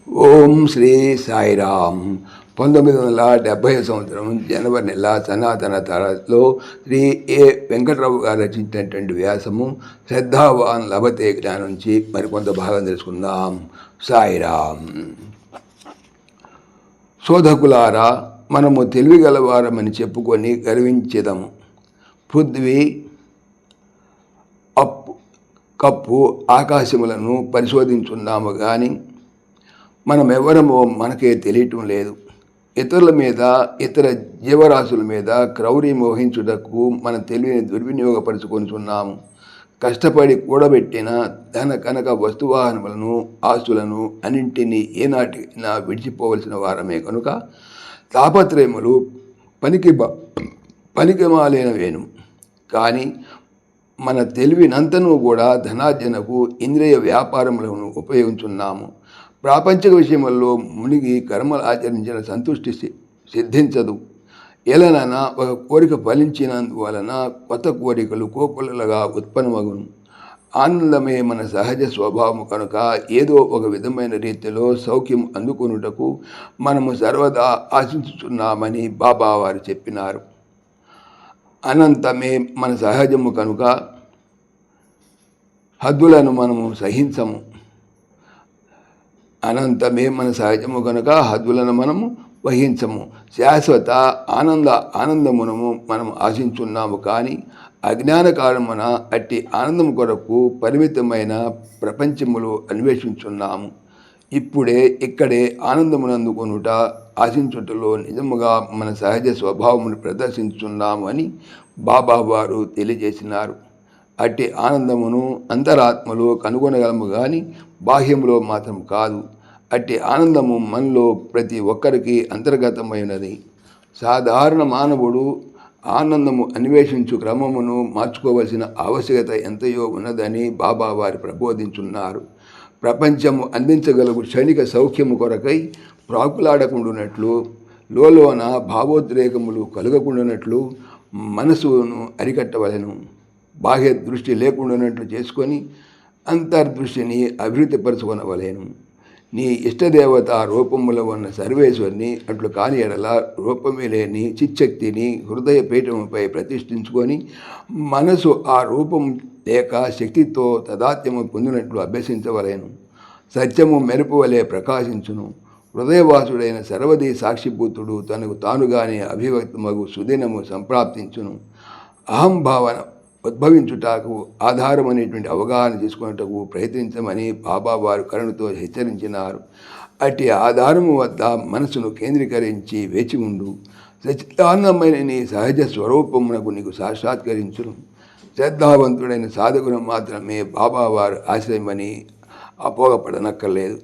ఓం శ్రీ సాయిరామ్. 1970 సంవత్సరం జనవరి నెల సనాతన తరలో శ్రీ ఏ వెంకట్రావు గారు రచించినటువంటి వ్యాసము శ్రద్ధావాన్ లభతే జ్ఞానం నుంచి మరికొంత భాగం తెలుసుకుందాం. సాయిరామ్. శోధకులారా, మనము తెలివిగలవారమని చెప్పుకొని గర్వించేదము. పృథ్వీ, అప్పు, కప్పు, ఆకాశములను పరిశోధించున్నాము కానీ మనమెవరమో మనకే తెలియటం లేదు. ఇతరుల మీద, ఇతర జీవరాశుల మీద క్రౌర్య మోహించుటకు మన తెలివిని దుర్వినియోగపరుచుకొనిచున్నాము. కష్టపడి కూడబెట్టిన ధన కనక వస్తువాహనములను, ఆస్తులను అన్నింటినీ ఏనాటికైనా విడిచిపోవలసిన వారమే కనుక తాపత్రయములు పనికిమాలినవేను. కానీ మన తెలివినంతను కూడా ధనార్జనకు, ఇంద్రియ వ్యాపారములను ఉపయోగించున్నాము. ప్రాపంచిక విషయముల్లో మునిగి కర్మలు ఆచరించిన సంతృష్టి సిద్ధించదు. ఎలనైనా ఒక కోరిక ఫలించినందువలన కొత్త కోరికలు కోకొల్లలుగా ఉత్పన్నమగును. ఆనందమే మన సహజ స్వభావము కనుక ఏదో ఒక విధమైన రీతిలో సౌఖ్యం అందుకొనుటకు మనము సర్వదా ఆశించుతున్నామని బాబా వారు చెప్పినారు. అనంతమే మన సహజము కనుక హద్దులను మనము సహించము. అనంతమే మన సహజము కనుక హద్దులను మనము వహించము. శాశ్వత ఆనందమునము మనం ఆశించున్నాము కానీ అజ్ఞాన కారణమున అట్టి ఆనందము కొరకు పరిమితమైన ప్రపంచములు అన్వేషించున్నాము. ఇక్కడే ఆనందమునందుకొనుట ఆశించుటలో నిజముగా మన సహజ స్వభావమును ప్రదర్శించున్నాము అని బాబా వారు తెలియజేసినారు. అట్టి ఆనందమును అంతరాత్మలో కనుగొనగలము కానీ బాహ్యములో మాత్రం కాదు. అట్టి ఆనందము మనలో ప్రతి ఒక్కరికి అంతర్గతమైనది. సాధారణ మానవుడు ఆనందము అన్వేషించు క్రమమును మార్చుకోవలసిన ఆవశ్యకత ఎంతయో ఉన్నదని బాబా వారు ప్రబోధించున్నారు. ప్రపంచము అందించగలుగు క్షణిక సౌఖ్యము కొరకై ప్రాకులాడకుండానట్లు, లోలోన భావోద్రేకములు కలగకుండానట్లు మనసును అరికట్టవలెను. బాహ్య దృష్టి లేకుండానట్లు చేసుకొని అంతర్దృష్టిని అభివృద్ధిపరచుకొనవలేను. నీ ఇష్టదేవత రూపములో ఉన్న సర్వేశ్వరిని అట్లు కాని ఎడల రూపమే లేని చిచ్చక్తిని హృదయ పీఠముపై ప్రతిష్ఠించుకొని మనసు ఆ రూపం లేక శక్తితో తదాత్మ్యము పొందినట్లు అభ్యసించవలేను. సత్యము మెరుపు వలె ప్రకాశించును. హృదయవాసుడైన సర్వదీ సాక్షిభూతుడు తనకు తానుగానే అభివ్యక్తమగు సుదినము సంప్రాప్తించును. అహంభావన ఉద్భవించుటకు ఆధారం అనేటువంటి అవగాహన తీసుకున్నటకు ప్రయత్నించమని బాబా వారు కరుణతో హెచ్చరించినారు. అట్టి ఆధారము వద్ద మనసును కేంద్రీకరించి వేచి ఉండు. సచిదానందమైన నీ సహజ స్వరూపమునకు నీకు సాక్షాత్కరించును. శ్రద్ధావంతుడైన సాధకును మాత్రమే బాబా వారు ఆశ్రయమని అపోహపడనక్కర్లేదు.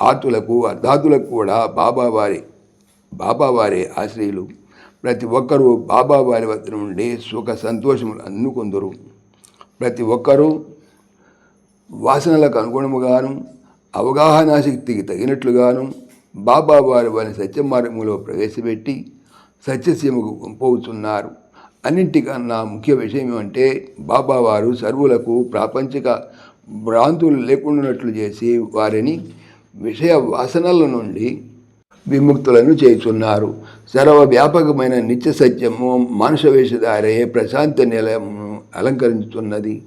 ఆతులకు అర్ధాతులకు కూడా బాబావారి ఆశ్రయులు. ప్రతి ఒక్కరూ బాబావారి వద్ద నుండి సుఖ సంతోషములు అందుకొందరు. ప్రతి ఒక్కరూ వాసనలకు అనుగుణముగాను అవగాహనాశక్తికి తగినట్లుగాను బాబావారి వారిని సత్య మార్గంలో ప్రవేశపెట్టి సత్యసీమకు పంపుతున్నారు. అన్నింటికన్నా ముఖ్య విషయం ఏమంటే బాబావారు సర్వులకు ప్రాపంచిక భ్రాంతులు లేకుండానట్లు చేసి వారిని విషయ వాసనల నుండి విముక్తులను చేస్తున్నారు. సర్వవ్యాపకమైన నిత్య సత్యము మానుష వేషధారే ప్రశాంత నిలయమును అలంకరించుతున్నది.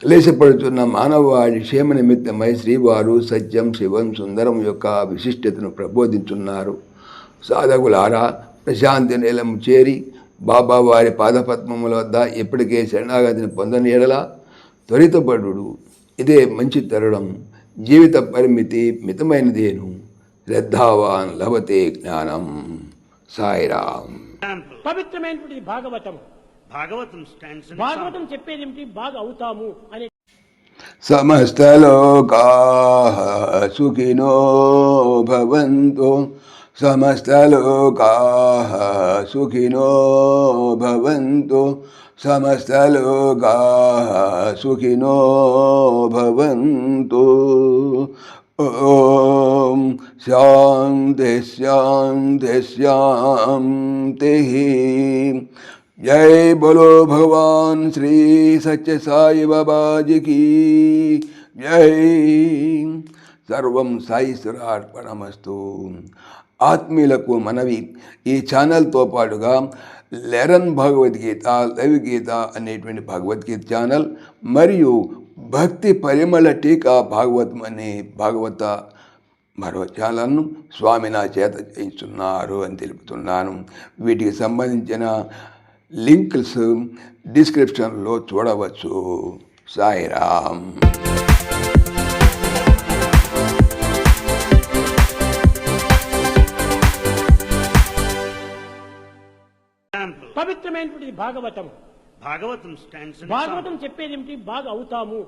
క్లేశపడుతున్న మానవాళి క్షేమ నిమిత్తమై శ్రీవారు సత్యం, శివం, సుందరం యొక్క విశిష్టతను ప్రబోధించున్నారు. సాధకులారా, ప్రశాంతి నిలయము చేరి బాబావారి పాదపద్మముల వద్ద ఇప్పటికే శరణాగతిని పొందని ఎడల త్వరితపడు. ఇదే మంచి తరుణం. జీవిత పరిమితి మితమైనదేను. శ్రద్ధావాన్ లభతే జ్ఞానం. సాయిరామ్. పవిత్రమైనటువంటి భాగవతం చెప్పేది ఏమిటి? బాగా అవుతాము అనే. సమస్త లోకా సుఖినో భవంతు, సమస్త లోకా సుఖినో భవంతు, సమస్త లోకా సుఖినో భవంతు. ఓం శాంతి శాంతి శాంతి. जय बोलो भगवान श्री सच्चे साई बाबा जी की जय। సర్వం సాయిశ్వరార్పణమస్తు. ఆత్మీయులకు మనవి, ఈ ఛానల్తో పాటుగా లెరన్ భగవద్గీత, లైవ్ గీత అనేటువంటి భగవద్గీత ఛానల్ మరియు భక్తి పరిమళ టీకా భాగవతం అనే భాగవత మరో ఛానల్ను స్వామి నా చేత చేయిస్తున్నారు అని తెలుపుతున్నాను. వీటికి సంబంధించిన లింక్స్ డిస్క్రిప్షన్లో చూడవచ్చు. Sairam. పవిత్రమైనటువంటిది Bhagavatam. Bhagavatam stands in Bhagavatam చెప్పేది ఏమిటి? బాగా అవుతాము